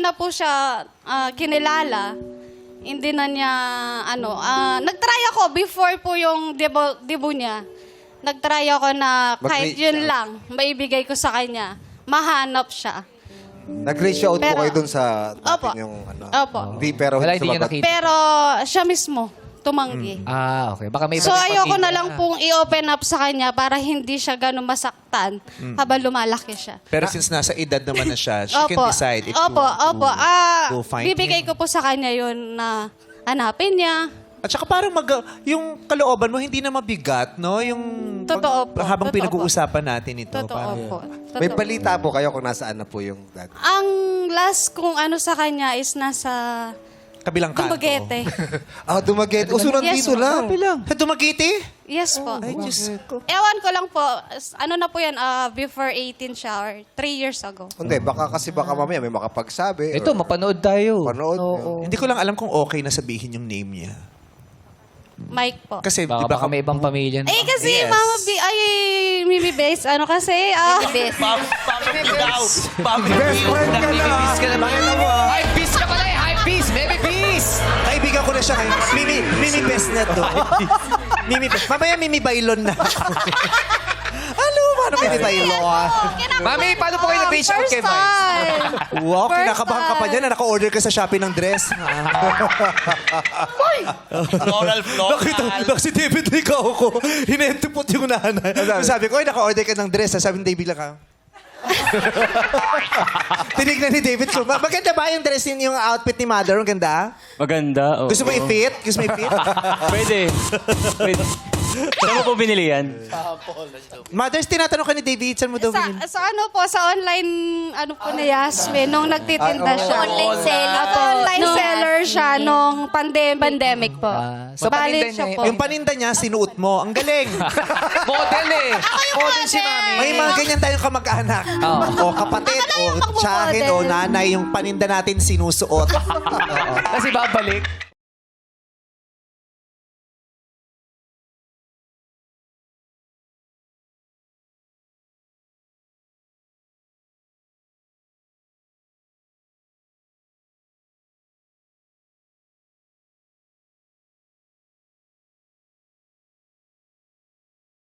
na po siya kinilala, hindi na niya, nag-try ako before po yung debut niya. Nag-try ako na kahit Mag-reach yun out. lang, maibigay ko sa kanya. Mahanap siya. Nag-reach out po Pero- kayo dun sa Opo. natin yung ano. Opo. Hindi, pero Wala, hindi niya sumagot. nakita. Pero siya mismo, tumanggi. Okay. Baka may So ibang ayoko pamilya. na lang pong i-open up sa kanya para hindi siya ganun masaktan habang lumalaki siya. Pero since nasa edad naman na siya, she can decide if you Opo, want opo. to find Bibigay him. ko po sa kanya yun na hanapin niya. At saka parang yung kalooban mo hindi na mabigat, no? Yung Totoo po. habang Totoo pinag-uusapan natin ito. Totoo parang- po. May Totoo. balita po kayo kung nasaan na po yung dad. Ang last kong sa kanya is nasa Kabilang kanto. Dumaguete. Dumaguete. Uso nandito Yes, lang. Sa Dumaguete? Yes po. Ay, Diyos ko. Ewan ko lang po, ano na po yan, before 18 siya or 3 years ago. Hindi, baka mamaya may makapagsabi. Ito, or mapanood tayo. panood. Hindi ko lang alam kung okay na sabihin yung name niya. Mike po. Kasi, di Baka, ba, baka may ibang pamilya na. Eh kasi Yes. Mama B, Mimi Base, kasi, family daw. Family Best friend ka na. Ka na ba? Hype beast ka pala eh! Hype beast! Baby beast! Kaibigan ko na siya ngayon. Mimi Best na to. Mimi Best. Mamaya Mimi Bailon na. Ano? Paano Mimi Bailon? Mami, paano po kayo nag-reach out kay First Vice? time. Wow, First kinakabahan ka pa time. dyan na naka-order ka sa Shopee ng dress. Floral. Nakita si David ikaw ko. Hinentupot yung nanay. Sabi ko, ay, naka-order ka ng dress. Sabi ni David lang ka. Tinignan ni David ko. Maganda ba yung dress yung outfit ni Mother? Ang ganda? Maganda. Gusto mo i-fit? Gusto mo i-fit? Pwede. Pwede. Saan mo po binili yan? Mothers, tinatanong ka ni David, saan mo daw binili? Sa online, ni Yasmin, nung nagtitinda siya. Online seller. Online No. seller siya nung pandemic po. So, Bali paninda siya niya po. Yung paninda niya, sinuot mo. Ang galing. Model eh! Model si Mami. May mga ganyan tayong kamag-anak. O kapatid, o tiyahin, o nanay. Yung paninda natin sinusuot. Kasi babalik.